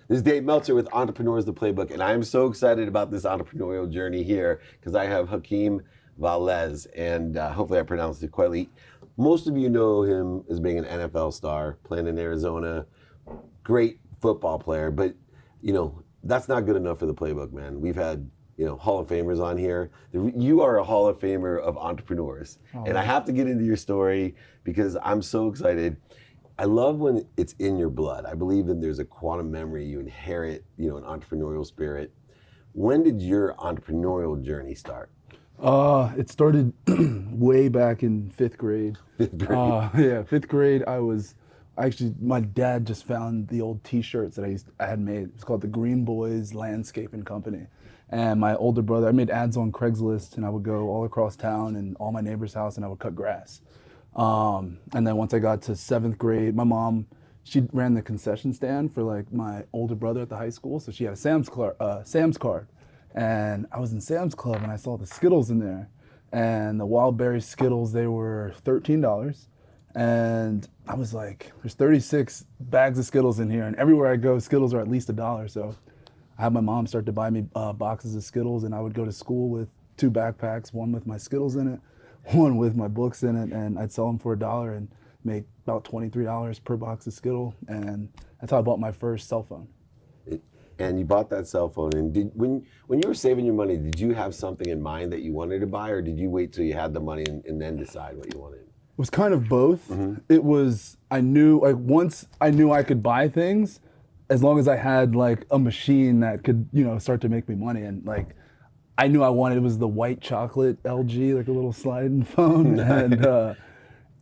This is Dave Meltzer with Entrepreneurs, the Playbook, and I am so excited about this entrepreneurial journey here because I have Hakeem Valles, and hopefully I pronounced it correctly. Most of you know him as being an NFL star, playing in Arizona, great football player, but that's not good enough for the Playbook, man. We've had Hall of Famers on here. You are a Hall of Famer of entrepreneurs, and I have to get into your story because I'm so excited. I love when it's in your blood. I believe that there's a quantum memory. You inherit, an entrepreneurial spirit. When did your entrepreneurial journey start? It started way back in fifth grade. Fifth grade. Yeah, fifth grade. My dad just found the old T-shirts that I had made. It's called the Green Boys Landscaping Company. And my older brother, I made ads on Craigslist, and I would go all across town and all my neighbors' house, and I would cut grass. And then once I got to seventh grade, my mom, she ran the concession stand for like my older brother at the high school. So she had a Sam's card. And I was in Sam's Club and I saw the Skittles in there. And the Wild Berry Skittles, they were $13. And I was like, there's 36 bags of Skittles in here. And everywhere I go, Skittles are at least $1. So I had my mom start to buy me boxes of Skittles, and I would go to school with 2 backpacks, one with my Skittles in it, one with my books in it, and I'd sell them for $1 and make about $23 per box of Skittle, and that's how I bought my first cell phone. And you bought that cell phone, and when you were saving your money, did you have something in mind that you wanted to buy, or did you wait till you had the money and then decide what you wanted? It was kind of both. Mm-hmm. It was, once I knew I could buy things, as long as I had like a machine that could, start to make me money, and like, I knew I wanted, it was the white chocolate LG, like a little sliding phone. And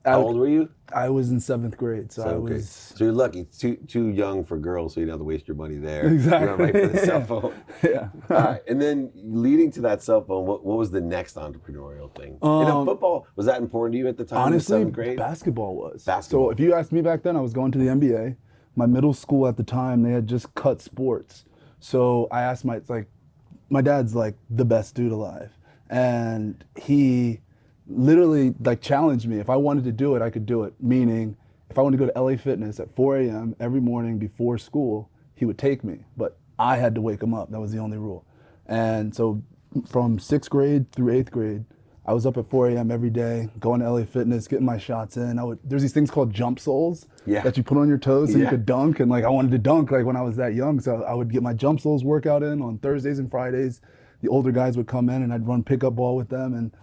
how old were you? I was in 7th grade, so So you're lucky, too young for girls, so you don't have to waste your money there. Exactly. You went right for the cell phone. Yeah. And then leading to that cell phone, what was the next entrepreneurial thing? Football, was that important to you at the time? Honestly, in 7th grade? Basketball was. Basketball. So if you asked me back then, I was going to the NBA. My middle school at the time, they had just cut sports. So I asked my dad's like the best dude alive. And he literally challenged me. If I wanted to do it, I could do it. Meaning, if I wanted to go to LA Fitness at 4 a.m. every morning before school, he would take me. But I had to wake him up. That was the only rule. And so from 6th grade through 8th grade, I was up at 4 a.m. every day, going to LA Fitness, getting my shots in. There's these things called jump soles that you put on your toes so you could dunk. And I wanted to dunk when I was that young. So I would get my jump soles workout in on Thursdays and Fridays. The older guys would come in and I'd run pickup ball with them. And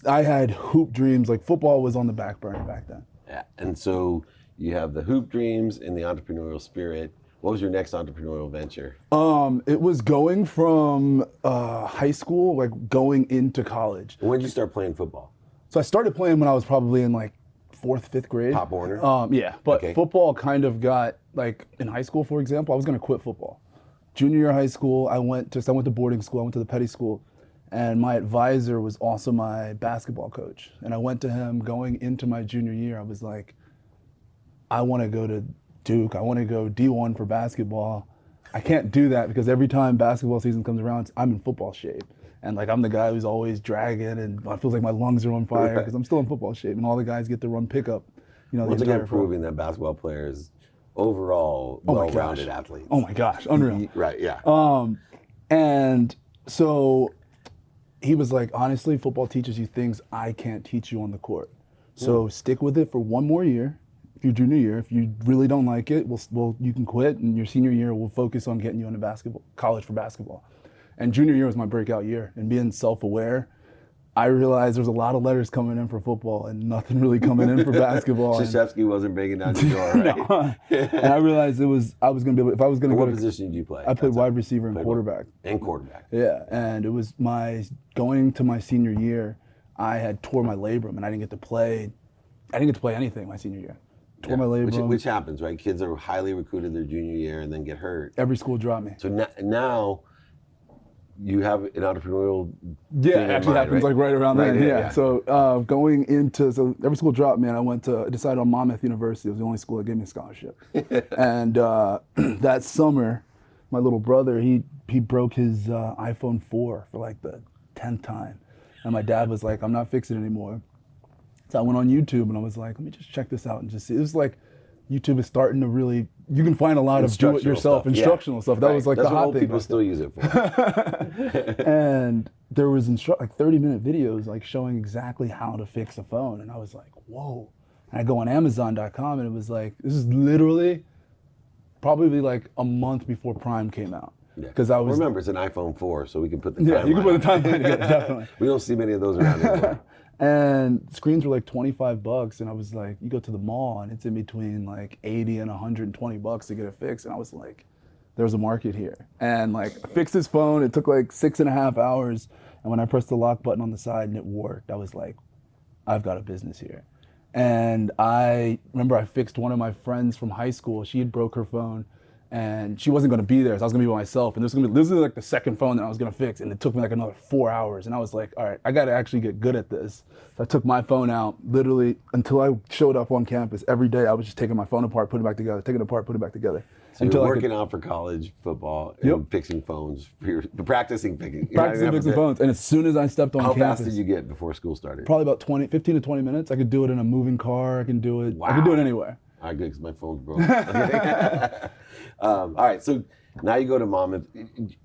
I had hoop dreams. Football was on the back burner back then. Yeah, and so you have the hoop dreams and the entrepreneurial spirit. What was your next entrepreneurial venture? It was going from high school, going into college. When did you start playing football? So I started playing when I was probably in 4th, 5th grade. Pop Warner? Yeah, but football kind of got, in high school, for example, I was gonna quit football. Junior year of high school, I went to boarding school, I went to the petty school, and my advisor was also my basketball coach. And I went to him going into my junior year, I was like, I wanna go to Duke, I want to go D1 for basketball. I can't do that because every time basketball season comes around, I'm in football shape. And I'm the guy who's always dragging, and it feels like my lungs are on fire because I'm still in football shape. And all the guys get to run pickup. Once again, proving that basketball players overall well-rounded athletes. Oh my gosh, unreal. Right, yeah. And so he was like, honestly, football teaches you things I can't teach you on the court. So stick with it for one more year. Your junior year, if you really don't like it, you can quit, and your senior year we'll focus on getting you into college for basketball. And junior year was my breakout year, and being self-aware, I realized there was a lot of letters coming in for football and nothing really coming in for basketball. Krzyzewski wasn't banging down your door, right? No. And I realized I was going to be able, if I was going to go What position did you play? I played wide receiver and quarterback. And quarterback. Yeah, and it was going to my senior year, I had tore my labrum, and I didn't get to play anything my senior year. Tore my labrum. Which happens, right? Kids are highly recruited their junior year and then get hurt. Every school dropped me. So now you have an entrepreneurial it actually happens right around then. Yeah. So every school dropped me, and I decided on Monmouth University. It was the only school that gave me a scholarship. And that summer, my little brother, he broke his iPhone 4 for the 10th time. And my dad was like, I'm not fixing it anymore. So I went on YouTube and I was like, let me just check this out and just see. It was YouTube is starting to really you can find a lot of do-it-yourself instructional stuff. That was like that's the what hot old thing. people still use it for. And there was like 30-minute videos like showing exactly how to fix a phone, and I was like, whoa. And I go on Amazon.com, and it was like, this is literally probably like a month before Prime came out. Because I was remember it's an iPhone 4, so we can put the timeline. Yeah, you can put the timeline together, definitely. We don't see many of those around anymore. And screens were like $25, and I was like, you go to the mall and it's in between like 80 and $120 to get it fixed, and I was like, there's a market here. And like, I fixed this phone. It took like 6.5 hours, and when I pressed the lock button on the side and it worked, I was like, I've got a business here. And I remember I fixed one of my friends from high school. She had broke her phone, and she wasn't going to be there, so I was going to be by myself. And this is like the second phone that I was going to fix, and it took me like another 4 hours. And I was like, all right, I got to actually get good at this. So I took my phone out, literally, until I showed up on campus. Every day I was just taking my phone apart, putting it back together, taking it apart, putting it back together. So you're working out for college football and fixing phones, practicing fixing phones. And as soon as I stepped on campus. How fast did you get before school started? Probably about 15 to 20 minutes. I could do it in a moving car. I can do it. Wow. I could do it anywhere. All right, good, because my phone's broke. All right, so now you go to Monmouth.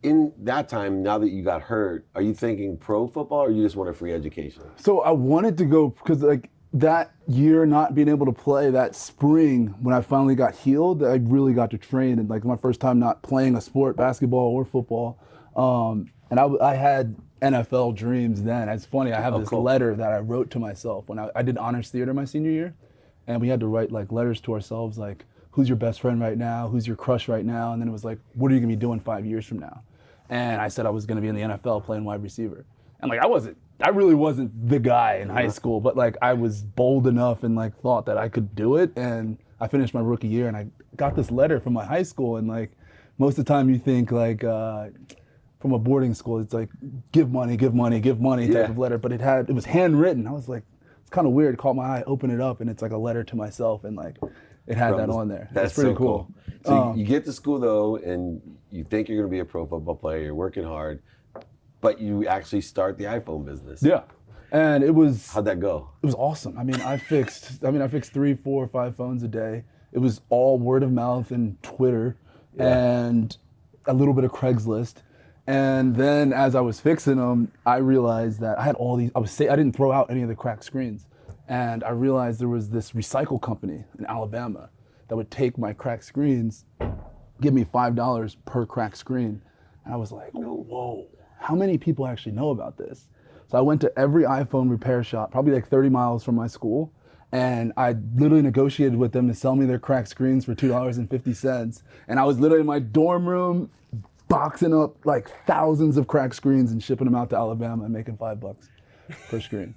In that time, now that you got hurt, are you thinking pro football, or you just want a free education? So I wanted to go, because like that year not being able to play, that spring when I finally got healed, I really got to train, and like my first time not playing a sport, basketball or football. And I had NFL dreams then. It's funny, I have this letter that I wrote to myself when I did honors theater my senior year. And we had to write like letters to ourselves, like, who's your best friend right now? Who's your crush right now? And then it was like, what are you gonna be doing 5 years from now? And I said I was gonna be in the NFL playing wide receiver. And like, I really wasn't the guy in high school, but like I was bold enough and like thought that I could do it. And I finished my rookie year, and I got this letter from my high school. And like, most of the time you think like, from a boarding school, it's like, give money type of letter, but it was handwritten. I was like, kind of weird, caught my eye, open it up, and it's like a letter to myself, and like it had that on there. That's pretty so cool. So you get to school though, and you think you're going to be a pro football player, you're working hard, but you actually start the iPhone business. Yeah. And it was... How'd that go? It was awesome. I mean, I fixed 3, 4, 5 phones a day. It was all word of mouth and Twitter and a little bit of Craigslist. And then as I was fixing them, I realized that I had all these, I didn't throw out any of the cracked screens. And I realized there was this recycle company in Alabama that would take my cracked screens, give me $5 per cracked screen. And I was like, whoa, how many people actually know about this? So I went to every iPhone repair shop, probably like 30 miles from my school. And I literally negotiated with them to sell me their cracked screens for $2.50. And I was literally in my dorm room, boxing up like thousands of cracked screens and shipping them out to Alabama and making $5 per screen.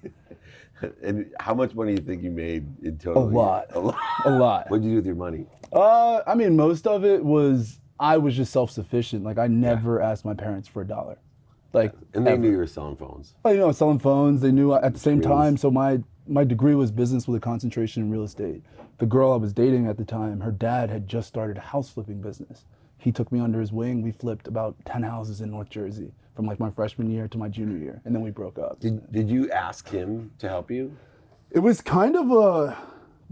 And how much money do you think you made in total? A lot. What'd you do with your money? I mean, most of it was, I was just self-sufficient. Like I never asked my parents for $1. Like, and they knew you were selling phones. Well, you know, selling phones, they knew at the same time. So my degree was business with a concentration in real estate. The girl I was dating at the time, her dad had just started a house flipping business. He took me under his wing. We flipped about 10 houses in North Jersey from like my freshman year to my junior year, and then we broke up. Did you ask him to help you? It was kind of a,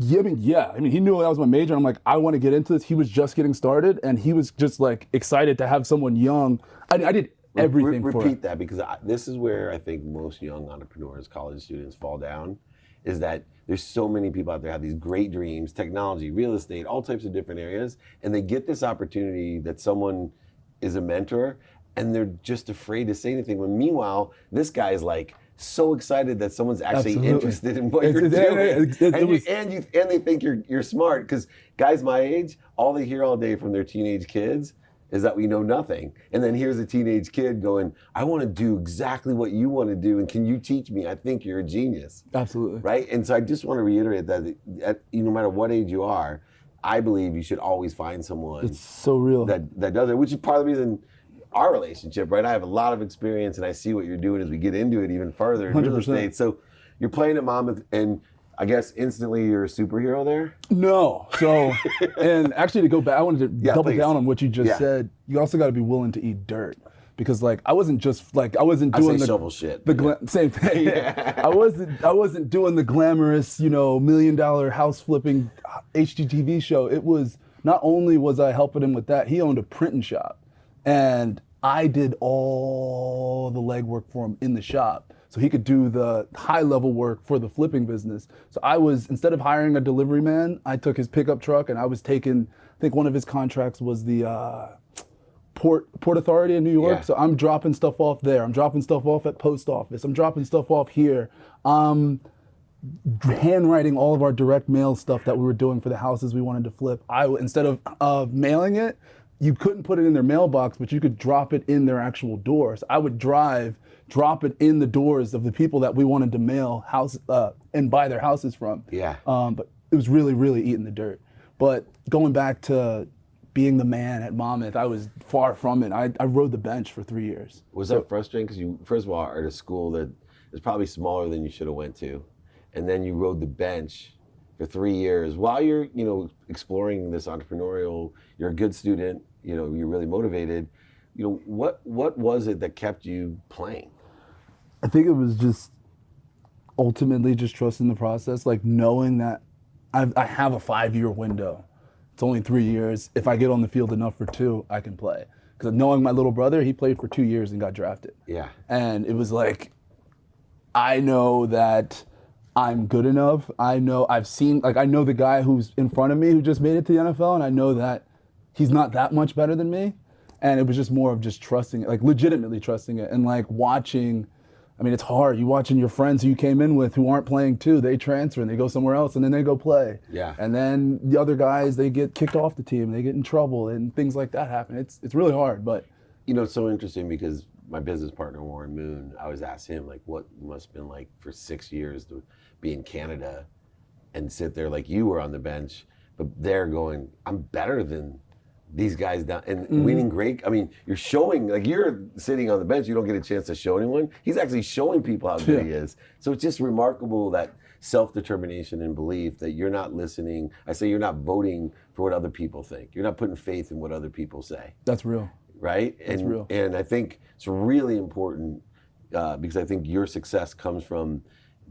I mean, he knew that was my major. I'm like, I want to get into this. He was just getting started, and he was just like excited to have someone young. I did everything for him. Repeat that, because this is where I think most young entrepreneurs, college students fall down, is that there's so many people out there have these great dreams, technology, real estate, all types of different areas, and they get this opportunity that someone is a mentor, and they're just afraid to say anything. When meanwhile, this guy is like so excited that someone's actually interested in what you're doing, and they think you're smart. Because guys my age, all they hear all day from their teenage kids is that we know nothing. And then here's a teenage kid going, I want to do exactly what you want to do, and can you teach me? I think you're a genius. Absolutely. Right? And so I just want to reiterate that no matter what age you are, I believe you should always find someone it's so real that does it, which is part of the reason our relationship, right? I have a lot of experience, and I see what you're doing as we get into it even further in 100%. Real estate. So you're playing at Monmouth, and I guess instantly you're a superhero there? No. So, and actually to go back, I wanted to double down on what you just said. You also got to be willing to eat dirt. Because like, I wasn't doing shovel shit. Same thing. I wasn't doing the glamorous, $1 million house flipping HGTV show. It was not only was I helping him with that, he owned a printing shop. And I did all the legwork for him in the shop. So he could do the high level work for the flipping business. So I was, instead of hiring a delivery man, I took his pickup truck and I was taking, I think one of his contracts was the Port Authority in New York. Yeah. So I'm dropping stuff off there. I'm dropping stuff off at post office. I'm dropping stuff off here. Handwriting all of our direct mail stuff that we were doing for the houses we wanted to flip. Instead of mailing it, you couldn't put it in their mailbox, but you could drop it in their actual doors. I would drop it in the doors of the people that we wanted to mail and buy their houses from. Yeah. But it was really, really eating the dirt. But going back to being the man at Monmouth, I was far from it. I rode the bench for 3 years. Was that frustrating? Because you, first of all, are at a school that is probably smaller than you should have went to, and then you rode the bench for 3 years while you're, exploring this entrepreneurial. You're a good student. You're really motivated. What was it that kept you playing? I think it was just ultimately just trusting the process, like knowing that I have a 5-year window. It's only 3 years. If I get on the field enough for 2, I can play. Because knowing my little brother, he played for 2 years and got drafted. Yeah. And it was like, I know that I'm good enough. I know I know the guy who's in front of me who just made it to the NFL, and I know that he's not that much better than me. And it was just more of just trusting it, like legitimately trusting it, and like watching. I mean, it's hard. You watching your friends who you came in with who aren't playing too, they transfer and they go somewhere else and then they go play. Yeah. And then the other guys, they get kicked off the team, they get in trouble and things like that happen. It's really hard, but. It's so interesting because my business partner, Warren Moon, I always ask him, like, what must have been like for 6 years to be in Canada and sit there like you were on the bench, but they're going, I'm better than these guys down and winning great. I mean, you're showing, like, you're sitting on the bench, you don't get a chance to show anyone. He's actually showing people how good he is. So it's just remarkable, that self-determination and belief that you're not listening. I say you're not voting for what other people think. You're not putting faith in what other people say. That's real. Right? That's real. And I think it's really important because I think your success comes from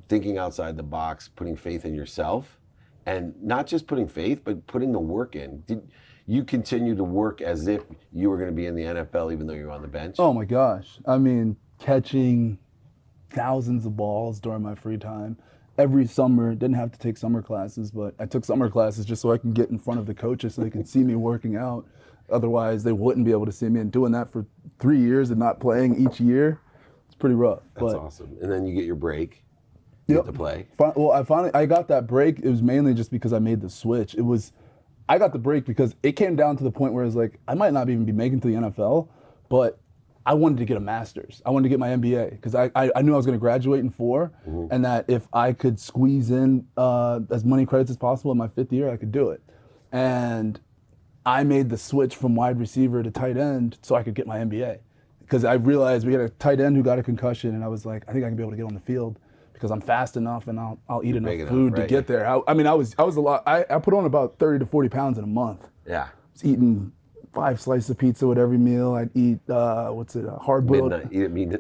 thinking outside the box, putting faith in yourself, and not just putting faith, but putting the work in. Did you continue to work as if you were going to be in the NFL even though you're on the bench? Oh my gosh. I mean, catching thousands of balls during my free time. Every summer, didn't have to take summer classes, but I took summer classes just so I can get in front of the coaches so they could see me working out. Otherwise, they wouldn't be able to see me. And doing that for 3 years and not playing each year, it's pretty rough. That's awesome. And then you get your break. You get to play. Well, I got that break. It was mainly just because I made the switch. I got the break because it came down to the point where it's like, I might not even be making to the NFL, but I wanted to get a master's. I wanted to get my MBA because I knew I was going to graduate in 4, and that if I could squeeze in as many credits as possible in my 5th year, I could do it. And I made the switch from wide receiver to tight end so I could get my MBA, because I realized we had a tight end who got a concussion, and I was like, I think I can be able to get on the field because I'm fast enough and I'll eat enough food to get there. I mean, I was a lot. I put on about 30 to 40 pounds in a month. Yeah. I was eating 5 slices of pizza with every meal. I'd eat hard-boiled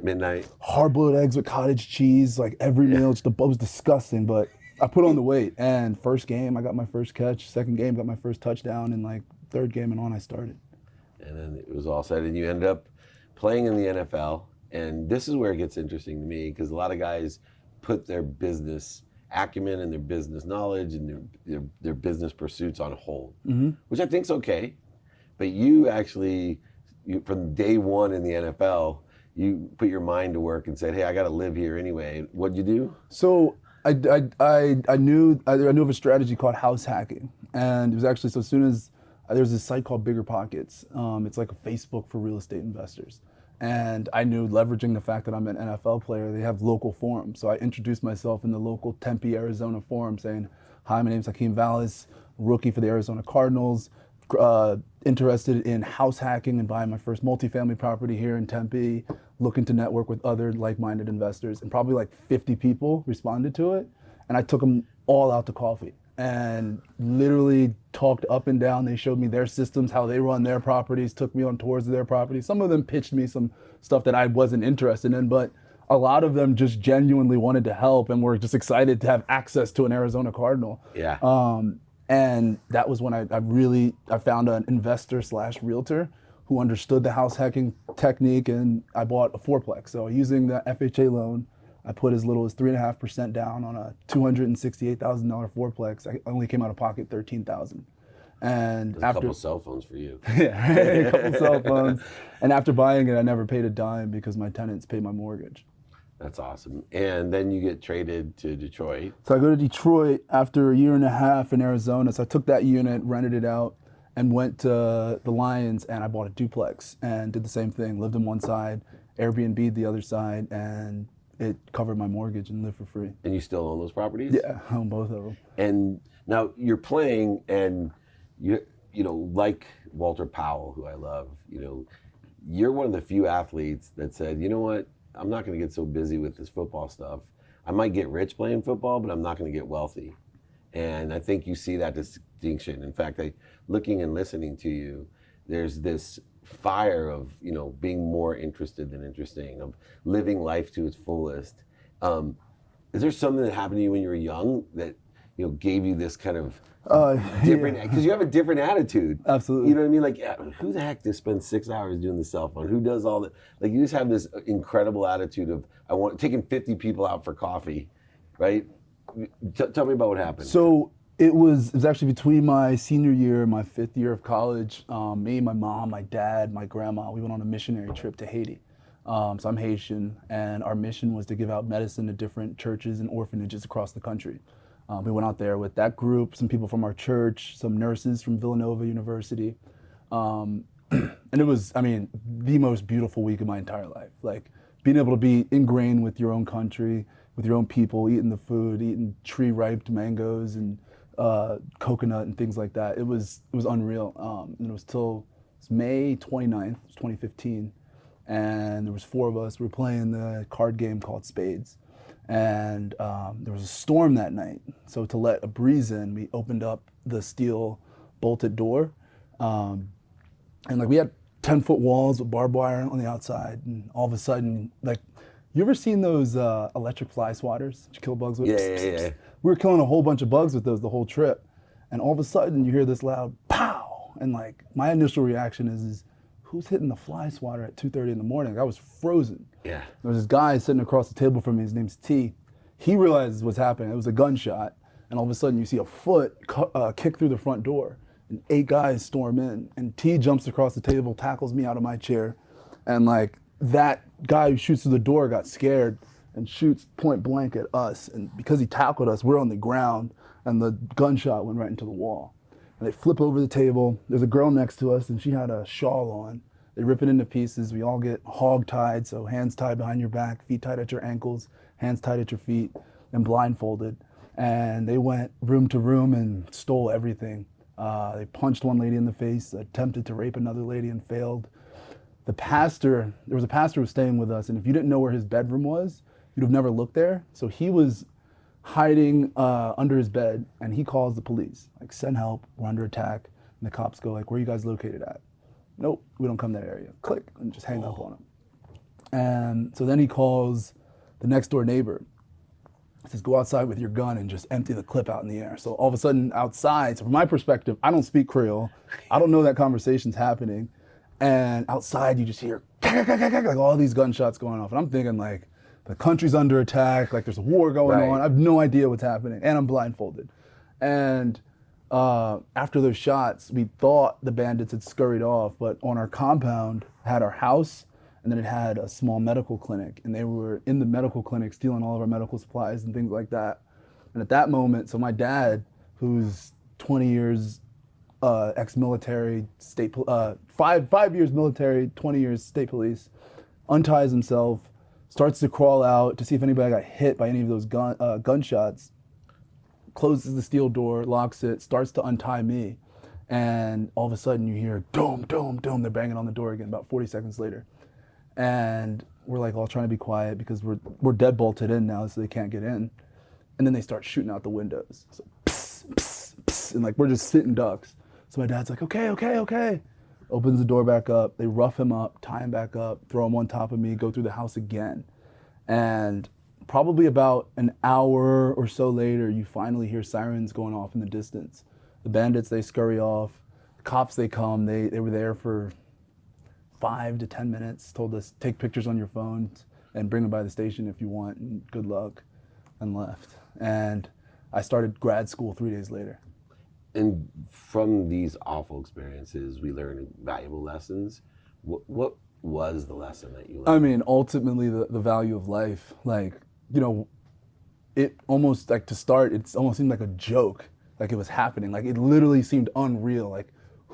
midnight. Hard-boiled eggs with cottage cheese, like every meal. It was disgusting, but I put on the weight. And first game, I got my first catch. Second game, got my first touchdown. And like third game and on, I started. And then it was all said, and you ended up playing in the NFL. And this is where it gets interesting to me, because a lot of guys put their business acumen and their business knowledge and their business pursuits on hold, which I think is okay. But you actually, from day one in the NFL, you put your mind to work and said, hey, I got to live here anyway. What'd you do? So I knew of a strategy called house hacking. And it was actually, so as soon as, there's this site called Bigger Pockets. It's like a Facebook for real estate investors. And I knew, leveraging the fact that I'm an NFL player, they have local forums. So I introduced myself in the local Tempe, Arizona forum saying, hi, my name's Hakeem Valles, rookie for the Arizona Cardinals, interested in house hacking and buying my first multifamily property here in Tempe, looking to network with other like-minded investors. And probably like 50 people responded to it. And I took them all out to coffee and literally talked up and down. They showed me their systems, how they run their properties, took me on tours of their properties. Some of them pitched me some stuff that I wasn't interested in, but a lot of them just genuinely wanted to help and were just excited to have access to an Arizona Cardinal. Yeah. And that was when I found an investor / realtor who understood the house hacking technique, and I bought a fourplex. So using the FHA loan, I put as little as 3.5% down on a $268,000 fourplex. I only came out of pocket $13,000. And There's a couple cell phones for you. yeah, a couple cell phones. And after buying it, I never paid a dime because my tenants paid my mortgage. That's awesome. And then you get traded to Detroit. So I go to Detroit after a year and a half in Arizona. So I took that unit, rented it out, and went to the Lions, and I bought a duplex and did the same thing. Lived on one side, Airbnb'd the other side, and it covered my mortgage and lived for free. And you still own those properties? Yeah, I own both of them. And now you're playing, and you know, like Walter Powell, who I love, you know, you're one of the few athletes that said, you know what, I'm not going to get so busy with this football stuff. I might get rich playing football, but I'm not going to get wealthy. And I think you see that distinction. In fact, looking and listening to you, there's this fire of, you know, being more interested than interesting, of living life to its fullest. Is there something that happened to you when you were young that, you know, gave you this kind of different, because you have a different attitude. Absolutely. You know what I mean? Like, yeah, who the heck just spends 6 hours doing the cell phone? Who does all that? Like, you just have this incredible attitude of, I want taking 50 people out for coffee, right? Tell me about what happened. So it was actually between my senior year and my 5th year of college. Me, my mom, my dad, my grandma, we went on a missionary trip to Haiti. So I'm Haitian, and our mission was to give out medicine to different churches and orphanages across the country. We went out there with that group, some people from our church, some nurses from Villanova University. And it was, I mean, the most beautiful week of my entire life. Like, being able to be ingrained with your own country, with your own people, eating the food, eating tree-ripe mangoes and coconut and things like that. It was unreal. And it was May 29th, it was 2015. And there was 4 of us. We were playing the card game called Spades. And there was a storm that night. So to let a breeze in, we opened up the steel bolted door. And like, we had 10-foot walls with barbed wire on the outside. And all of a sudden, like, you ever seen those electric fly swatters that you kill bugs with? Yeah. We were killing a whole bunch of bugs with those the whole trip. And all of a sudden you hear this loud pow. And like, my initial reaction is who's hitting the fly swatter at 2:30 in the morning? I was frozen. Yeah. There was this guy sitting across the table from me, his name's T. He realizes what's happening. It was a gunshot. And all of a sudden you see a foot kick through the front door. And 8 guys storm in. And T jumps across the table, tackles me out of my chair. And like, that guy who shoots through the door got scared and shoots point blank at us. And because he tackled us, we're on the ground, and the gunshot went right into the wall. And they flip over the table. There's a girl next to us, and she had a shawl on. They rip it into pieces. We all get hog-tied, so hands tied behind your back, feet tied at your ankles, hands tied at your feet, and blindfolded. And they went room to room and stole everything. They punched one lady in the face, attempted to rape another lady and failed. There was a pastor who was staying with us, and if you didn't know where his bedroom was, you'd have never looked there. So he was hiding under his bed, and he calls the police, like, send help, we're under attack. And the cops go like, where are you guys located at? Nope, we don't come to that area. Click, and just hang up on him. And so then he calls the next door neighbor. He says, go outside with your gun and just empty the clip out in the air. So all of a sudden outside, so from my perspective, I don't speak Creole. I don't know that conversation's happening. And outside you just hear like all these gunshots going off. And I'm thinking like, the country's under attack, like there's a war going on. I have no idea what's happening, and I'm blindfolded. And after those shots, we thought the bandits had scurried off, but on our compound had our house, and then it had a small medical clinic, and they were in the medical clinic stealing all of our medical supplies and things like that. And at that moment, so my dad, who's 20 years ex-military, 5 years military, 20 years state police, unties himself, starts to crawl out to see if anybody got hit by any of those gunshots, closes the steel door, locks it, starts to untie me. And all of a sudden you hear, dome, dome, dome. They're banging on the door again about 40 seconds later. And we're like all trying to be quiet because we're deadbolted in now, so they can't get in. And then they start shooting out the windows. So pss, pss, pss, and like we're just sitting ducks. So my dad's like, okay. Opens the door back up. They rough him up, tie him back up, throw him on top of me, go through the house again. And probably about an hour or so later, you finally hear sirens going off in the distance. The bandits, they scurry off. The cops, they come. They were there for 5 to 10 minutes, told us, take pictures on your phones and bring them by the station if you want, and good luck, and left. And I started grad school 3 days later. And from these awful experiences, we learned valuable lessons. What was the lesson that you learned? I mean, ultimately, the value of life. Like, you know, it almost, like, to start, it almost seemed like a joke, like it was happening. Like, it literally seemed unreal. Like,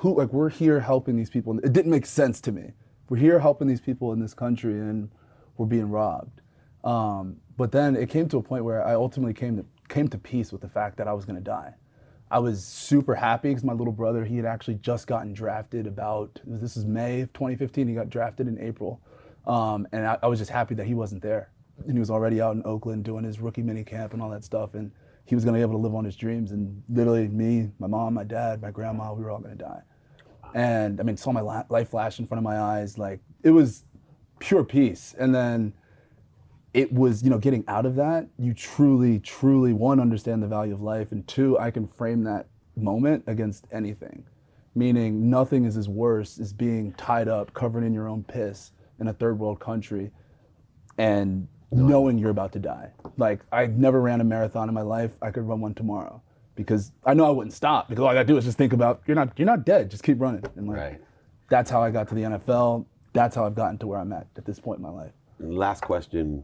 we're here helping these people. It didn't make sense to me. We're here helping these people in this country, and we're being robbed. But then it came to a point where I ultimately came to peace with the fact that I was going to die. I was super happy because my little brother, he had actually just gotten drafted this is May of 2015, he got drafted in April. And I was just happy that he wasn't there. And he was already out in Oakland doing his rookie mini camp and all that stuff. And he was gonna be able to live on his dreams. And literally me, my mom, my dad, my grandma, we were all gonna die. And I mean, saw my life flash in front of my eyes. Like, it was pure peace. And then it was, you know, getting out of that, you truly, truly, one, understand the value of life, and two, I can frame that moment against anything. Meaning nothing is as worse as being tied up, covered in your own piss in a third world country and knowing you're about to die. Like, I never ran a marathon in my life. I could run one tomorrow because I know I wouldn't stop, because all I gotta do is just think about, you're not dead, just keep running. And like, Right. That's how I got to the NFL. That's how I've gotten to where I'm at this point in my life. Last question,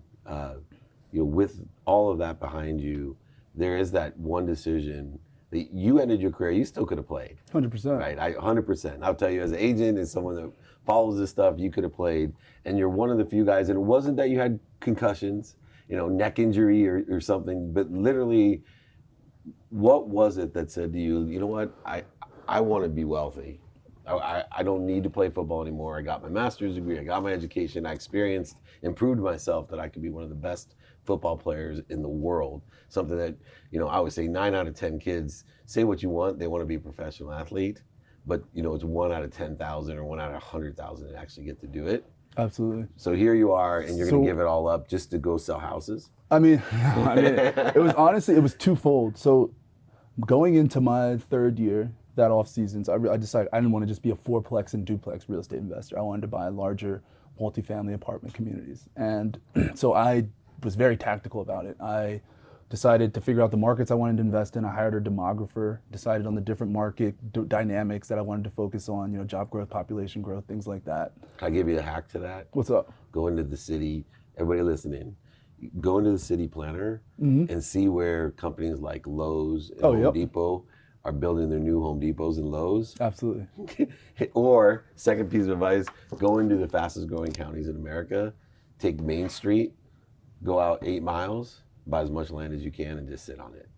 with all of that behind you, there is that one decision that you ended your career, you still could have played. 100%. Right, 100%. I'll tell you, as an agent and someone that follows this stuff, you could have played, and you're one of the few guys, and it wasn't that you had concussions, neck injury or something, but literally, what was it that said to you, you know what, I want to be wealthy. I don't need to play football anymore. I got my master's degree, I got my education, I experienced and proved myself that I could be one of the best football players in the world. Something that, I would say 9 out of 10 kids say what you want, they want to be a professional athlete, but it's 1 out of 10,000 or 1 out of 100,000 that actually get to do it. Absolutely. So here you are, and you're going to give it all up just to go sell houses? I mean, it was twofold. So going into my third year, that off seasons, I decided I didn't want to just be a fourplex and duplex real estate investor. I wanted to buy larger multifamily apartment communities. And so I was very tactical about it. I decided to figure out the markets I wanted to invest in. I hired a demographer, decided on the different market dynamics that I wanted to focus on, job growth, population growth, things like that. Can I give you a hack to that? What's up? Go into the city, everybody listening, go into the city planner and see where companies like Lowe's and Home Depot are building their new Home Depots and Lowe's. Absolutely. Or, second piece of advice, go into the fastest growing counties in America, take Main Street, go out 8 miles, buy as much land as you can, and just sit on it.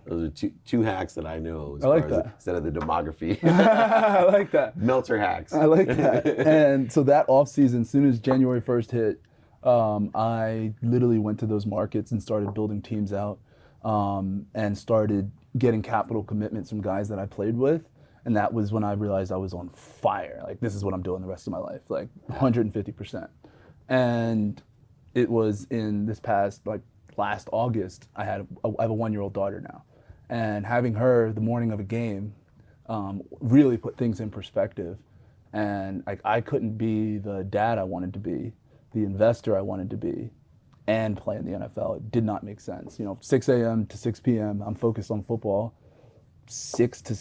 Those are two hacks that I know as I like far as that. instead of the demography. I like that. Meltzer hacks. I like that. And so that off season, as soon as January 1st hit, I literally went to those markets and started building teams out, and started getting capital commitments from guys that I played with. And that was when I realized I was on fire. Like, this is what I'm doing the rest of my life, like 150%. And it was in this past, last August, I have a 1-year-old daughter now. And having her the morning of a game really put things in perspective. And I couldn't be the dad I wanted to be, the investor I wanted to be, and play in the NFL. It did not make sense. 6 a.m. to 6 p.m., I'm focused on football. 6 to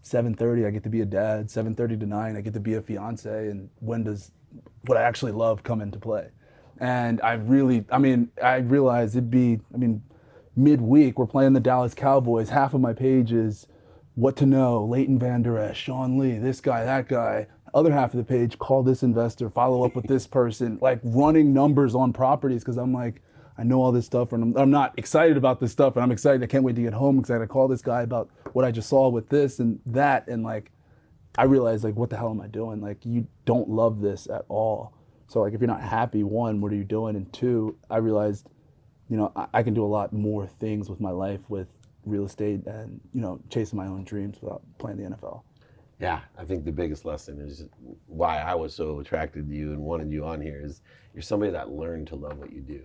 7:30, I get to be a dad. 7:30 to 9, I get to be a fiance. And when does what I actually love come into play? And I realized midweek, we're playing the Dallas Cowboys. Half of my page is what to know, Leighton Vander Esch, Sean Lee, this guy, that guy. Other half of the page, call this investor, follow up with this person, running numbers on properties, because I'm like, I know all this stuff, and I'm not excited about this stuff, and I'm excited, I can't wait to get home, because I gotta call this guy about what I just saw with this and that, and I realized, what the hell am I doing? You don't love this at all. So if you're not happy, one, what are you doing? And two, I realized, I can do a lot more things with my life with real estate and, chasing my own dreams without playing the NFL. Yeah, I think the biggest lesson is why I was so attracted to you and wanted you on here is you're somebody that learned to love what you do.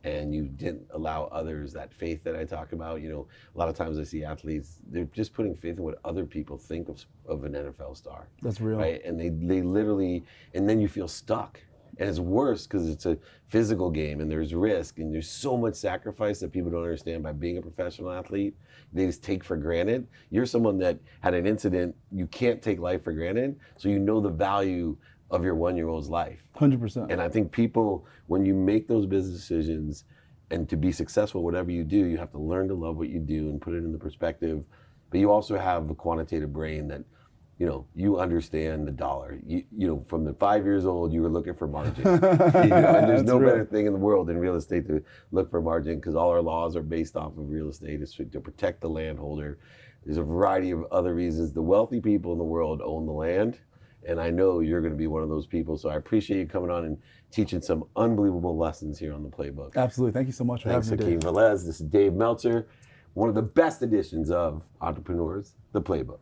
and you didn't allow others that faith that I talk about. You know, a lot of times I see athletes, they're just putting faith in what other people think of an NFL star. That's real. Right? And they literally, and then you feel stuck. And it's worse because it's a physical game and there's risk and there's so much sacrifice that people don't understand by being a professional athlete. They just take for granted. You're someone that had an incident, you can't take life for granted, so you know the value of your 1-year-old's life. 100%. And I think people, when you make those business decisions and to be successful, whatever you do, you have to learn to love what you do and put it into perspective. But you also have a quantitative brain that, you know, you understand the dollar. You know, from the 5 years old, you were looking for margin. You know, and there's no better thing in the world than real estate to look for margin, because all our laws are based off of real estate. It's to protect the landholder. There's a variety of other reasons. The wealthy people in the world own the land, and I know you're going to be one of those people. So I appreciate you coming on and teaching some unbelievable lessons here on the Playbook. Absolutely. Thank you so much for having me, Hakeem Dave. Valles. This is Dave Meltzer, one of the best editions of Entrepreneurs, the Playbook.